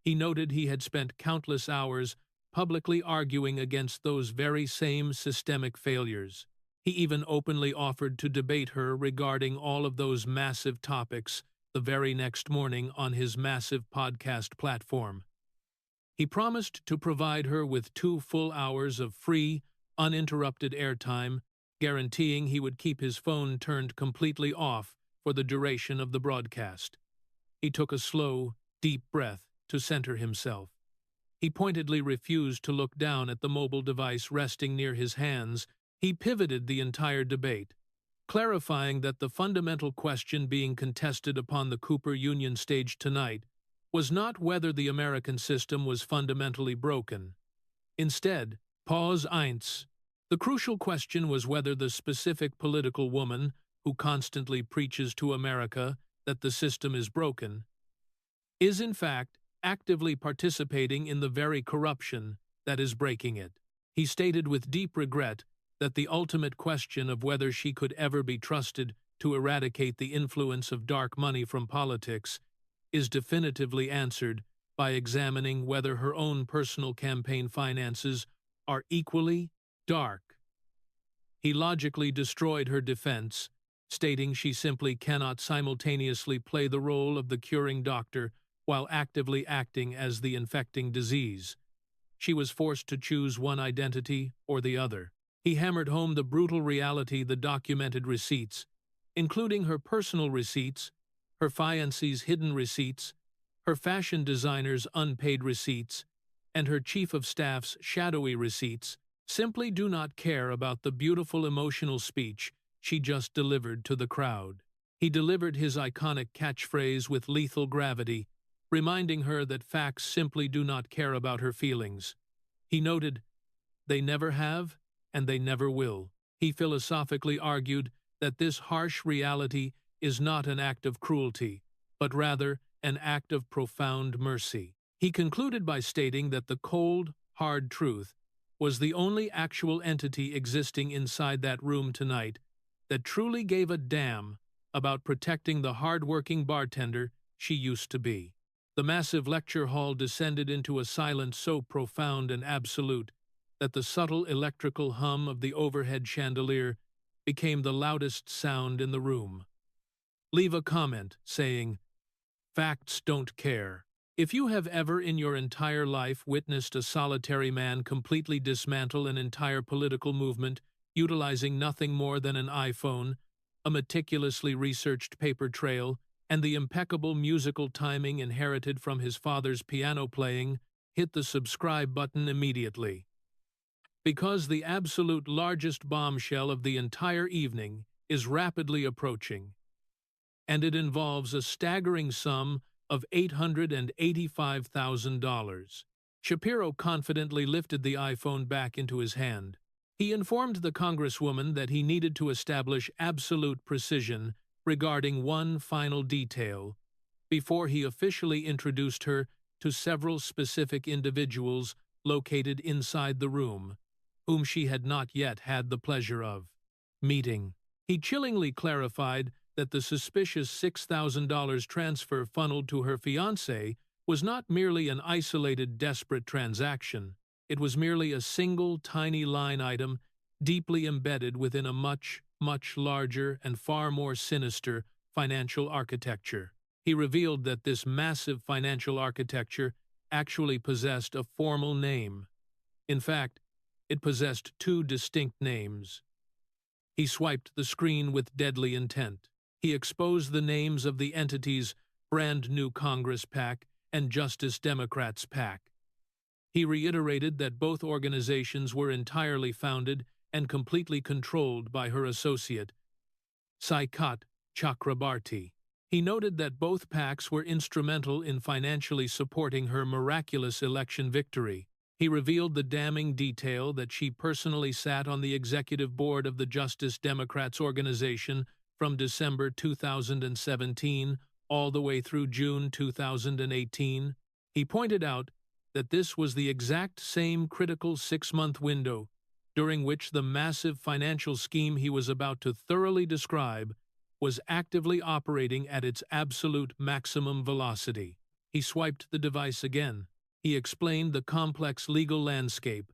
He noted he had spent countless hours publicly arguing against those very same systemic failures. He even openly offered to debate her regarding all of those massive topics the very next morning on his massive podcast platform. He promised to provide her with 2 full hours of free, uninterrupted airtime, guaranteeing he would keep his phone turned completely off for the duration of the broadcast. He took a slow, deep breath to center himself. He pointedly refused to look down at the mobile device resting near his hands. He pivoted the entire debate, clarifying that the fundamental question being contested upon the Cooper Union stage tonight was not whether the American system was fundamentally broken. Instead, pause eins. The crucial question was whether the specific political woman who constantly preaches to America that the system is broken is in fact actively participating in the very corruption that is breaking it. He stated with deep regret that the ultimate question of whether she could ever be trusted to eradicate the influence of dark money from politics is definitively answered by examining whether her own personal campaign finances are equally dark. He logically destroyed her defense, stating she simply cannot simultaneously play the role of the curing doctor while actively acting as the infecting disease. she was forced to choose one identity or the other. He hammered home the brutal reality: the documented receipts, including her personal receipts, her fiancé's hidden receipts, her fashion designer's unpaid receipts, and her chief of staff's shadowy receipts, simply do not care about the beautiful emotional speech she just delivered to the crowd. He delivered his iconic catchphrase with lethal gravity, reminding her that facts simply do not care about her feelings. He noted, "They never have, and they never will." He philosophically argued that this harsh reality is not an act of cruelty, but rather an act of profound mercy. He concluded by stating that the cold, hard truth was the only actual entity existing inside that room tonight that truly gave a damn about protecting the hard-working bartender she used to be. The massive lecture hall descended into a silence so profound and absolute that the subtle electrical hum of the overhead chandelier became the loudest sound in the room. Leave a comment saying, "Facts don't care." If you have ever in your entire life witnessed a solitary man completely dismantle an entire political movement utilizing nothing more than an iPhone, a meticulously researched paper trail, and the impeccable musical timing inherited from his father's piano playing, hit the subscribe button immediately. Because the absolute largest bombshell of the entire evening is rapidly approaching, and it involves a staggering sum of $885,000. Shapiro confidently lifted the iPhone back into his hand. He informed the Congresswoman that he needed to establish absolute precision regarding one final detail before he officially introduced her to several specific individuals located inside the room, whom she had not yet had the pleasure of meeting. He chillingly clarified that the suspicious $6,000 transfer funneled to her fiancé was not merely an isolated, desperate transaction. It was merely a single, tiny line item deeply embedded within a much, much larger and far more sinister financial architecture. He revealed that this massive financial architecture actually possessed a formal name. In fact, it possessed two distinct names. He swiped the screen with deadly intent. He exposed the names of the entities Brand New Congress PAC and Justice Democrats PAC. He reiterated that both organizations were entirely founded and completely controlled by her associate, Saikat Chakrabarti. He noted that both PACs were instrumental in financially supporting her miraculous election victory. He revealed the damning detail that she personally sat on the executive board of the Justice Democrats organization from December 2017 all the way through June 2018. He pointed out that this was the exact same critical 6-month window during which the massive financial scheme he was about to thoroughly describe was actively operating at its absolute maximum velocity. He swiped the device again. He explained the complex legal landscape,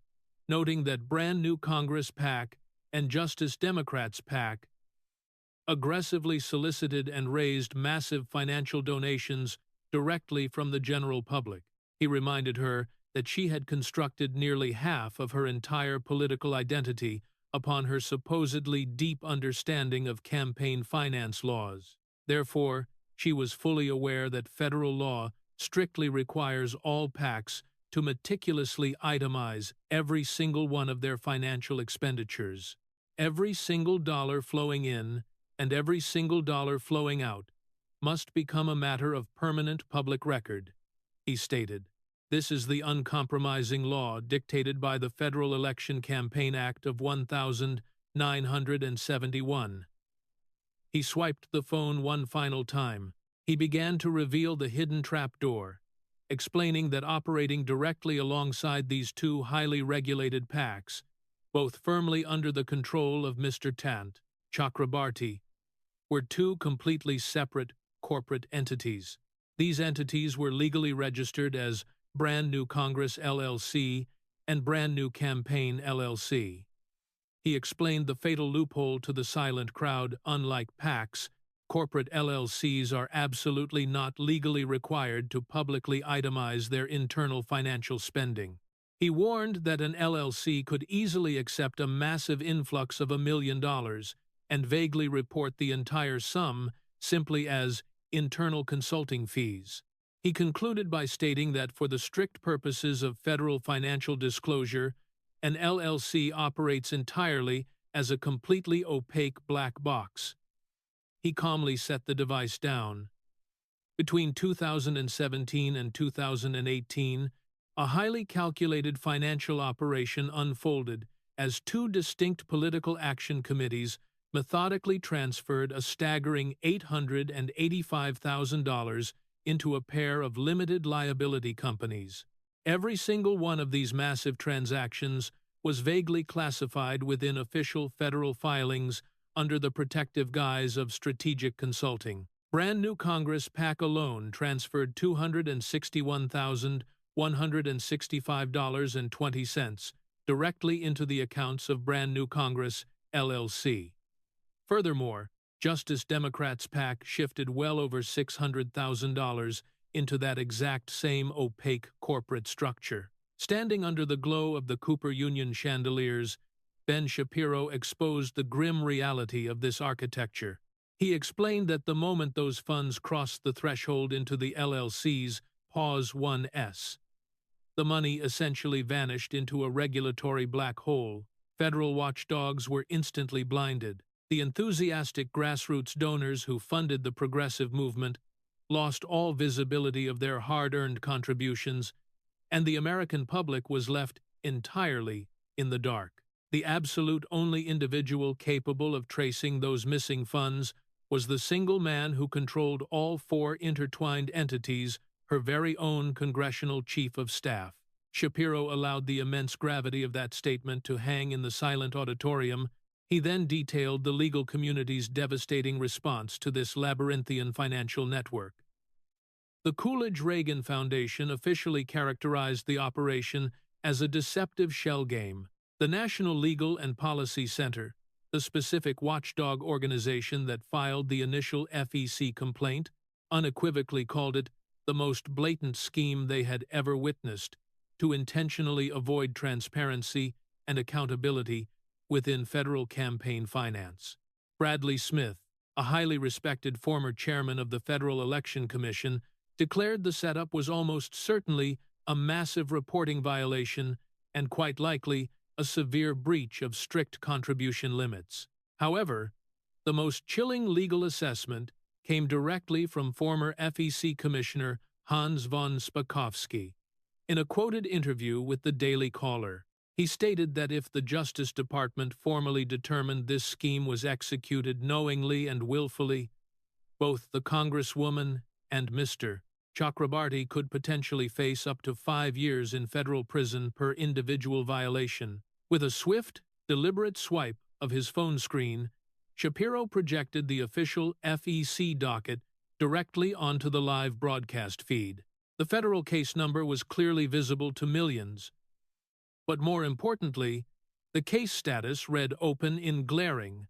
noting that Brand New Congress PAC and Justice Democrats PAC aggressively solicited and raised massive financial donations directly from the general public. He reminded her that she had constructed nearly half of her entire political identity upon her supposedly deep understanding of campaign finance laws. Therefore, she was fully aware that federal law strictly requires all PACs to meticulously itemize every single one of their financial expenditures. Every single dollar flowing in and every single dollar flowing out must become a matter of permanent public record, he stated. This is the uncompromising law dictated by the Federal Election Campaign Act of 1971. He swiped the phone one final time. He began to reveal the hidden trapdoor, explaining that operating directly alongside these two highly regulated PACs, both firmly under the control of Mr. Tant Chakrabarti, were two completely separate corporate entities. These entities were legally registered as Brand New Congress LLC and Brand New Campaign LLC. He explained the fatal loophole to the silent crowd. Unlike PACs, corporate LLCs are absolutely not legally required to publicly itemize their internal financial spending. He warned that an LLC could easily accept a massive influx of $1 million and vaguely report the entire sum simply as internal consulting fees. He concluded by stating that for the strict purposes of federal financial disclosure, an LLC operates entirely as a completely opaque black box. He calmly set the device down. Between 2017 and 2018, a highly calculated financial operation unfolded as two distinct political action committees methodically transferred a staggering $885,000 into a pair of limited liability companies. Every single one of these massive transactions was vaguely classified within official federal filings under the protective guise of strategic consulting. Brand new Congress PAC alone transferred $261,165.20 directly into the accounts of Brand New Congress, LLC. Furthermore, Justice Democrats PAC shifted well over $600,000 into that exact same opaque corporate structure. Standing under the glow of the Cooper Union chandeliers, Ben Shapiro exposed the grim reality of this architecture. He explained that the moment those funds crossed the threshold into the LLC's Pause 1S, the money essentially vanished into a regulatory black hole. Federal watchdogs were instantly blinded. The enthusiastic grassroots donors who funded the progressive movement lost all visibility of their hard-earned contributions, and the American public was left entirely in the dark. The absolute only individual capable of tracing those missing funds was the single man who controlled all four intertwined entities, her very own Congressional Chief of Staff. Shapiro allowed the immense gravity of that statement to hang in the silent auditorium. He then detailed the legal community's devastating response to this labyrinthian financial network. The Coolidge-Reagan Foundation officially characterized the operation as a deceptive shell game. The National Legal and Policy Center, the specific watchdog organization that filed the initial FEC complaint, unequivocally called it the most blatant scheme they had ever witnessed to intentionally avoid transparency and accountability within federal campaign finance. Bradley Smith, a highly respected former chairman of the Federal Election Commission, declared the setup was almost certainly a massive reporting violation and quite likely a severe breach of strict contribution limits. However, the most chilling legal assessment came directly from former FEC Commissioner Hans von Spakovsky. In a quoted interview with the Daily Caller, he stated that if the Justice Department formally determined this scheme was executed knowingly and willfully, both the Congresswoman and Mr. Chakrabarty could potentially face up to 5 years in federal prison per individual violation. With a swift, deliberate swipe of his phone screen, Shapiro projected the official FEC docket directly onto the live broadcast feed. The federal case number was clearly visible to millions. But more importantly, the case status read open in glaring,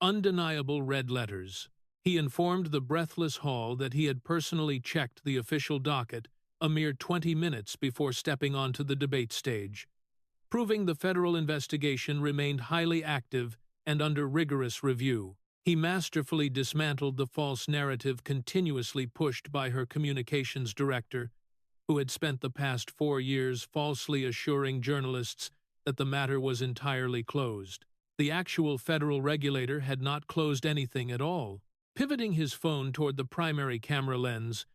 undeniable red letters. He informed the breathless hall that he had personally checked the official docket a mere 20 minutes before stepping onto the debate stage, proving the federal investigation remained highly active and under rigorous review. He masterfully dismantled the false narrative continuously pushed by her communications director, who had spent the past 4 years falsely assuring journalists that the matter was entirely closed. The actual federal regulator had not closed anything at all. Pivoting his phone toward the primary camera lens,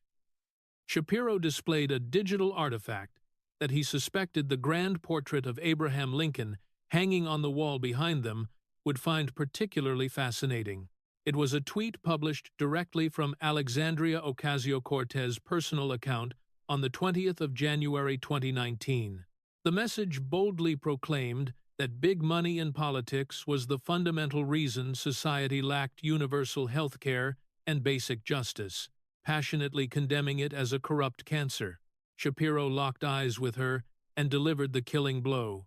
Shapiro displayed a digital artifact that he suspected the grand portrait of Abraham Lincoln hanging on the wall behind them would find particularly fascinating. It was a tweet published directly from Alexandria Ocasio-Cortez' personal account on the 20th of January 2019. The message boldly proclaimed that big money in politics was the fundamental reason society lacked universal health care and basic justice, passionately condemning it as a corrupt cancer. Shapiro locked eyes with her and delivered the killing blow.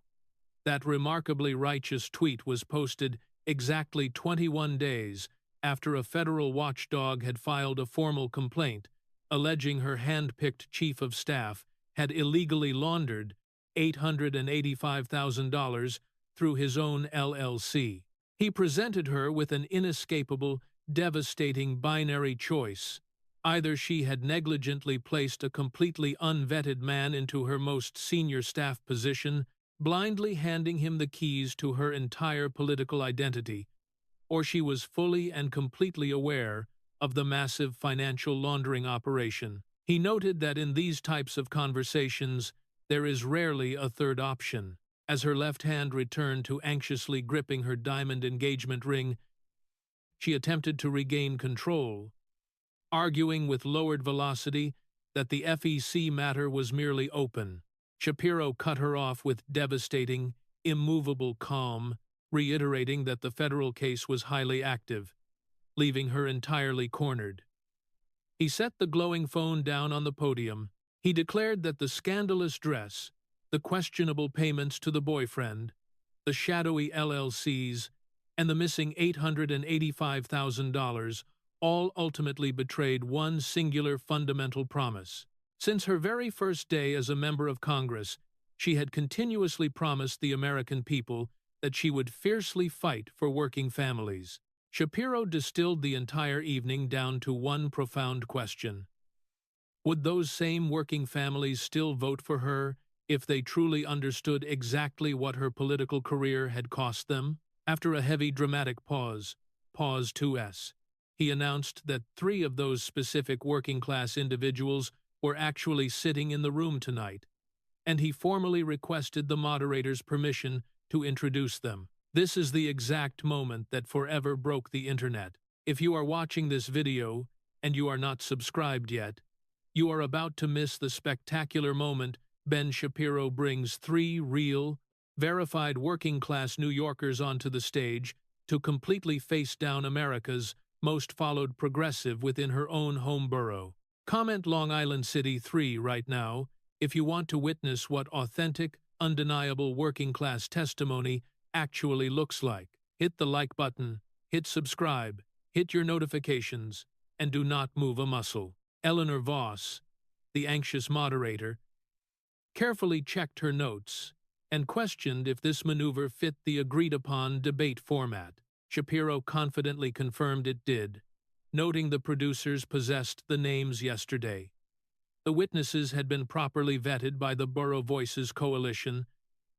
That remarkably righteous tweet was posted exactly 21 days after a federal watchdog had filed a formal complaint alleging her hand-picked chief of staff had illegally laundered $885,000 through his own LLC. He presented her with an inescapable, devastating binary choice. Either she had negligently placed a completely unvetted man into her most senior staff position, blindly handing him the keys to her entire political identity, or she was fully and completely aware of the massive financial laundering operation. He noted that in these types of conversations, there is rarely a third option. As her left hand returned to anxiously gripping her diamond engagement ring, she attempted to regain control, arguing with lowered velocity that the FEC matter was merely open. Shapiro cut her off with devastating, immovable calm, reiterating that the federal case was highly active, leaving her entirely cornered. He set the glowing phone down on the podium. He declared that the scandalous dress, the questionable payments to the boyfriend, the shadowy LLCs, and the missing $885,000 all ultimately betrayed one singular fundamental promise. Since her very first day as a member of Congress, she had continuously promised the American people that she would fiercely fight for working families. Shapiro distilled the entire evening down to one profound question. Would those same working families still vote for her if they truly understood exactly what her political career had cost them? After a heavy dramatic pause 2S, he announced that 3 of those specific working-class individuals were actually sitting in the room tonight, and he formally requested the moderator's permission to introduce them. This is the exact moment that forever broke the internet. If you are watching this video and you are not subscribed yet, you are about to miss the spectacular moment Ben Shapiro brings 3 real, verified working-class New Yorkers onto the stage to completely face down America's most followed progressive within her own home borough. Comment Long Island City 3 right now if you want to witness what authentic, undeniable working-class testimony actually looks like. Hit the like button, hit subscribe, hit your notifications, and do not move a muscle. Eleanor Voss, the anxious moderator, carefully checked her notes and questioned if this maneuver fit the agreed-upon debate format. Shapiro confidently confirmed it did, noting the producers possessed the names yesterday. The witnesses had been properly vetted by the Borough Voices Coalition,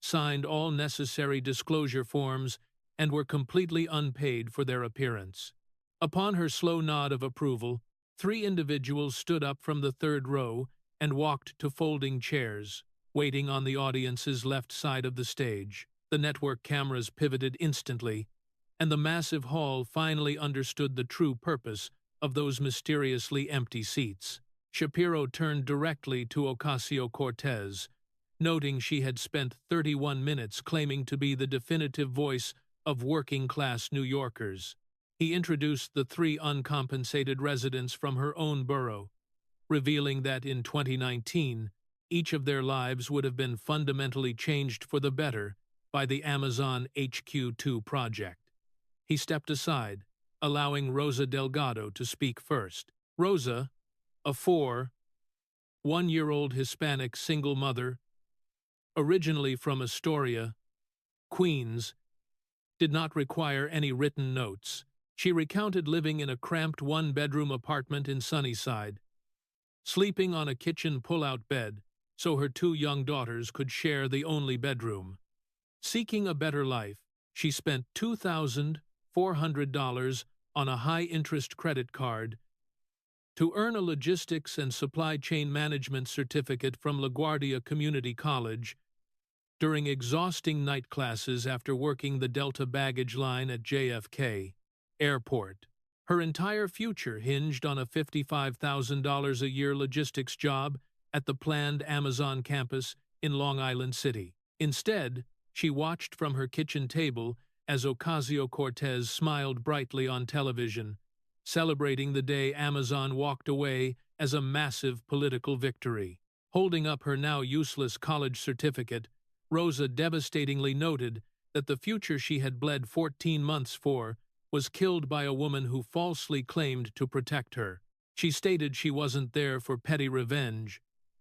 signed all necessary disclosure forms, and were completely unpaid for their appearance. Upon her slow nod of approval, 3 individuals stood up from the 3rd row and walked to folding chairs, waiting on the audience's left side of the stage. The network cameras pivoted instantly, and the massive hall finally understood the true purpose of those mysteriously empty seats. Shapiro turned directly to Ocasio-Cortez, noting she had spent 31 minutes claiming to be the definitive voice of working-class New Yorkers. He introduced the 3 uncompensated residents from her own borough, revealing that in 2019, each of their lives would have been fundamentally changed for the better by the Amazon HQ2 project. He stepped aside, allowing Rosa Delgado to speak first. Rosa, a 1-year-old Hispanic single mother, originally from Astoria, Queens, did not require any written notes. She recounted living in a cramped 1-bedroom apartment in Sunnyside, sleeping on a kitchen pull-out bed so her 2 young daughters could share the only bedroom. Seeking a better life, she spent $2,400 on a high-interest credit card to earn a logistics and supply chain management certificate from LaGuardia Community College during exhausting night classes after working the Delta baggage line at JFK Airport. Her entire future hinged on a $55,000 a year logistics job at the planned Amazon campus in Long Island City. Instead, she watched from her kitchen table as Ocasio-Cortez smiled brightly on television, celebrating the day Amazon walked away as a massive political victory. Holding up her now useless college certificate, Rosa devastatingly noted that the future she had bled 14 months for was killed by a woman who falsely claimed to protect her. She stated she wasn't there for petty revenge,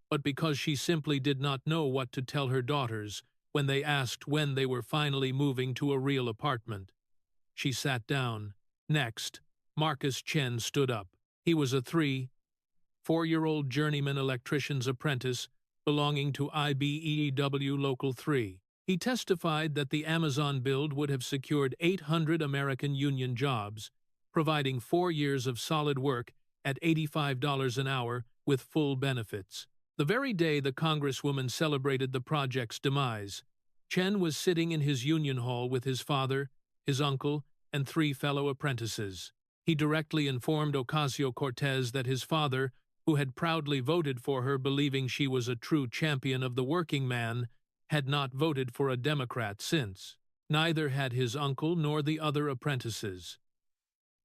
but because she simply did not know what to tell her daughters when they asked when they were finally moving to a real apartment. She sat down. Next, Marcus Chen stood up. He was a 4-year-old journeyman electrician's apprentice belonging to IBEW Local 3. He testified that the Amazon build would have secured 800 American union jobs, providing 4 years of solid work at $85 an hour with full benefits. The very day the Congresswoman celebrated the project's demise, Chen was sitting in his union hall with his father, his uncle, and 3 fellow apprentices. He directly informed Ocasio-Cortez that his father, who had proudly voted for her believing she was a true champion of the working man, had not voted for a Democrat since. Neither had his uncle nor the other apprentices.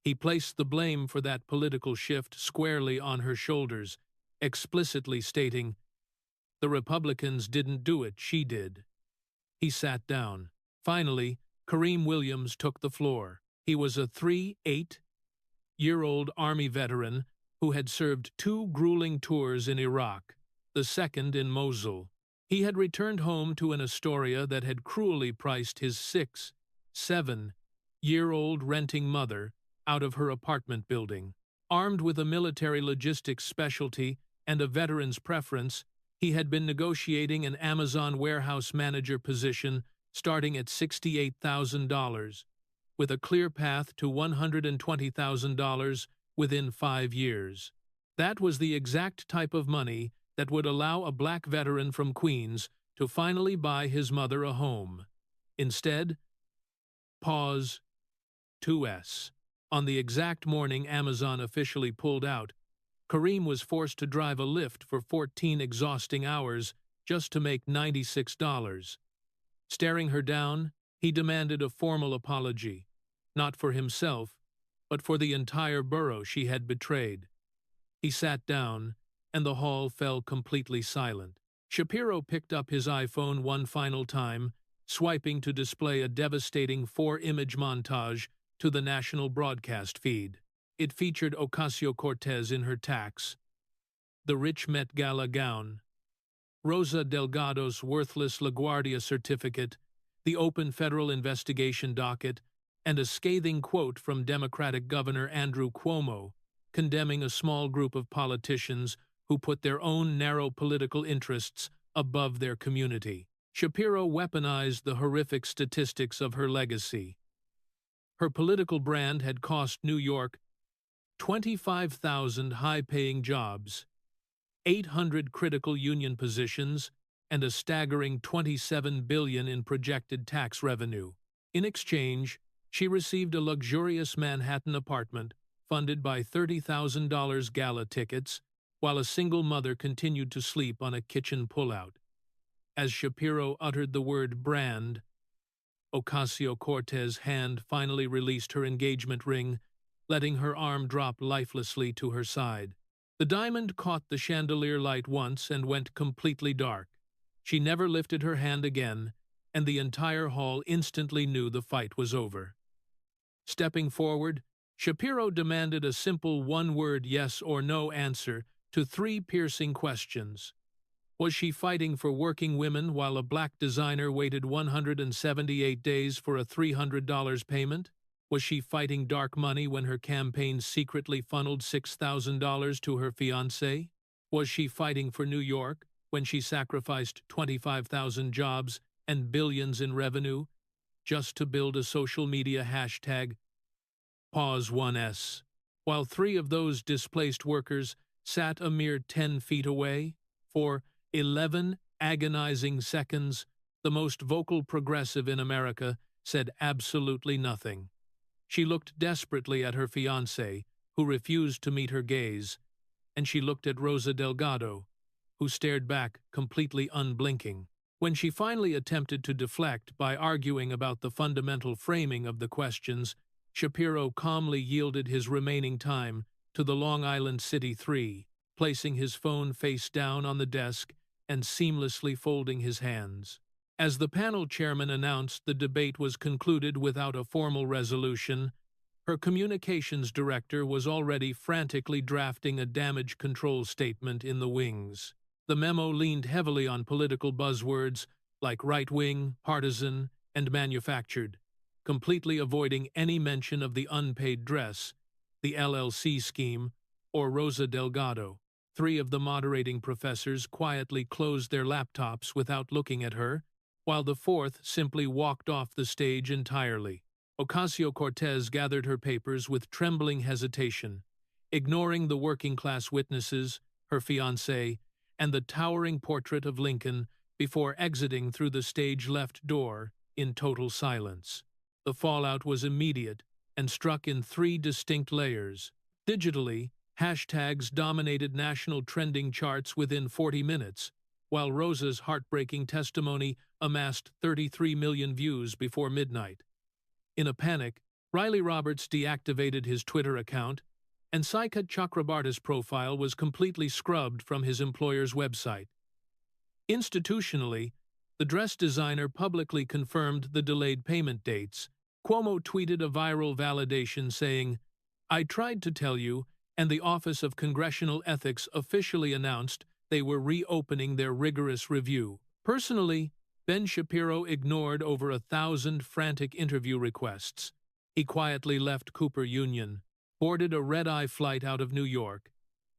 He placed the blame for that political shift squarely on her shoulders, explicitly stating, "The Republicans didn't do it, she did." He sat down. Finally, Kareem Williams took the floor. He was a 8-year-old Army veteran who had served 2 grueling tours in Iraq, the second in Mosul. He had returned home to an Astoria that had cruelly priced his 7-year-old renting mother out of her apartment building. Armed with a military logistics specialty and a veteran's preference, he had been negotiating an Amazon warehouse manager position starting at $68,000, with a clear path to $120,000 within 5 years. That was the exact type of money that would allow a black veteran from Queens to finally buy his mother a home. Instead, pause. 2S. On the exact morning Amazon officially pulled out, Kareem was forced to drive a Lyft for 14 exhausting hours just to make $96. Staring her down, he demanded a formal apology, not for himself, but for the entire borough she had betrayed. He sat down, and the hall fell completely silent. Shapiro picked up his iPhone one final time, swiping to display a devastating 4-image montage to the national broadcast feed. It featured Ocasio-Cortez in her tacks, the rich Met Gala gown, Rosa Delgado's worthless LaGuardia certificate, the open federal investigation docket, and a scathing quote from Democratic Governor Andrew Cuomo, condemning a small group of politicians who put their own narrow political interests above their community. Shapiro weaponized the horrific statistics of her legacy. Her political brand had cost New York 25,000 high-paying jobs, 800 critical union positions, and a staggering $27 billion in projected tax revenue. In exchange, she received a luxurious Manhattan apartment funded by $30,000 gala tickets, while a single mother continued to sleep on a kitchen pullout. As Shapiro uttered the word brand, Ocasio-Cortez's hand finally released her engagement ring, letting her arm drop lifelessly to her side. The diamond caught the chandelier light once and went completely dark. She never lifted her hand again, and the entire hall instantly knew the fight was over. Stepping forward, Shapiro demanded a simple one-word yes or no answer to 3 piercing questions. Was she fighting for working women while a black designer waited 178 days for a $300 payment? Was she fighting dark money when her campaign secretly funneled $6,000 to her fiancé? Was she fighting for New York when she sacrificed 25,000 jobs and billions in revenue just to build a social media hashtag? Pause 1S. While 3 of those displaced workers sat a mere 10 feet away, for 11 agonizing seconds, the most vocal progressive in America said absolutely nothing. She looked desperately at her fiancé, who refused to meet her gaze, and she looked at Rosa Delgado, who stared back completely unblinking. When she finally attempted to deflect by arguing about the fundamental framing of the questions, Shapiro calmly yielded his remaining time to the Long Island City 3, placing his phone face down on the desk and seamlessly folding his hands. As the panel chairman announced the debate was concluded without a formal resolution, her communications director was already frantically drafting a damage control statement in the wings. The memo leaned heavily on political buzzwords like right-wing, partisan, and manufactured, completely avoiding any mention of the unpaid dress, the LLC scheme, or Rosa Delgado. Three of the moderating professors quietly closed their laptops without looking at her, while the fourth simply walked off the stage entirely. Ocasio-Cortez gathered her papers with trembling hesitation, ignoring the working-class witnesses, her fiancé, and the towering portrait of Lincoln before exiting through the stage-left door in total silence. The fallout was immediate and struck in three distinct layers. Digitally, hashtags dominated national trending charts within 40 minutes, while Rosa's heartbreaking testimony amassed 33 million views before midnight. In a panic, Riley Roberts deactivated his Twitter account, and Saikat Chakrabarty's profile was completely scrubbed from his employer's website. Institutionally, the dress designer publicly confirmed the delayed payment dates. Cuomo tweeted a viral validation saying, "I tried to tell you," and the Office of Congressional Ethics officially announced they were reopening their rigorous review. Personally, Ben Shapiro ignored over 1,000 frantic interview requests. He quietly left Cooper Union, boarded a red-eye flight out of New York,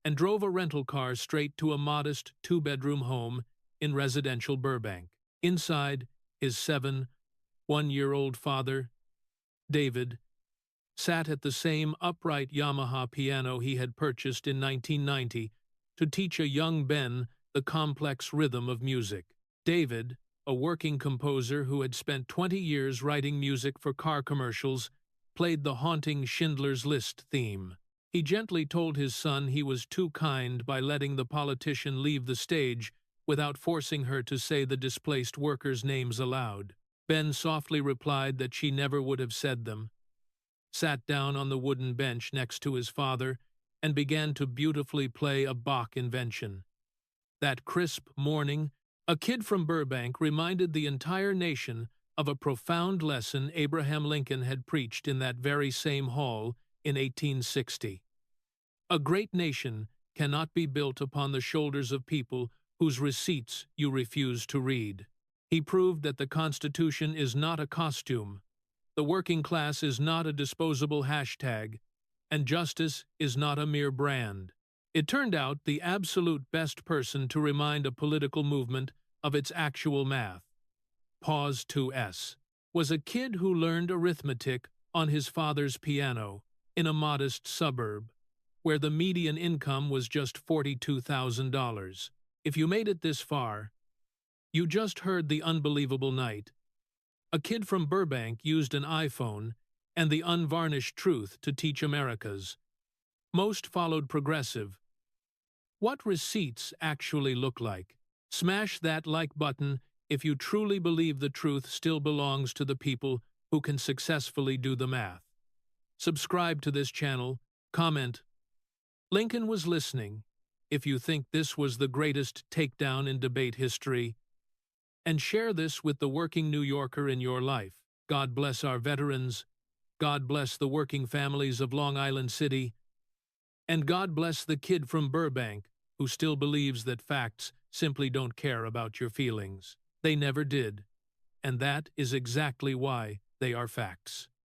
and drove a rental car straight to a modest two-bedroom home in residential Burbank. Inside, his 1-year-old father, David, sat at the same upright Yamaha piano he had purchased in 1990 to teach a young Ben the complex rhythm of music. David, a working composer who had spent 20 years writing music for car commercials, played the haunting Schindler's List theme. He gently told his son he was too kind by letting the politician leave the stage without forcing her to say the displaced workers' names aloud. Ben softly replied that she never would have said them, sat down on the wooden bench next to his father, and began to beautifully play a Bach invention. That crisp morning, a kid from Burbank reminded the entire nation of a profound lesson Abraham Lincoln had preached in that very same hall in 1860. A great nation cannot be built upon the shoulders of people whose receipts you refuse to read. He proved that the Constitution is not a costume, the working class is not a disposable hashtag, and justice is not a mere brand. It turned out the absolute best person to remind a political movement of its actual math, pause 2S, was a kid who learned arithmetic on his father's piano in a modest suburb, where the median income was just $42,000. If you made it this far, you just heard the unbelievable night. A kid from Burbank used an iPhone and the unvarnished truth to teach Americas. Most followed progressive. What receipts actually look like? Smash that like button if you truly believe the truth still belongs to the people who can successfully do the math. Subscribe to this channel, comment. Lincoln was listening, if you think this was the greatest takedown in debate history, and share this with the working New Yorker in your life. God bless our veterans, God bless the working families of Long Island City, and God bless the kid from Burbank who still believes that facts simply don't care about your feelings. They never did, and that is exactly why they are facts.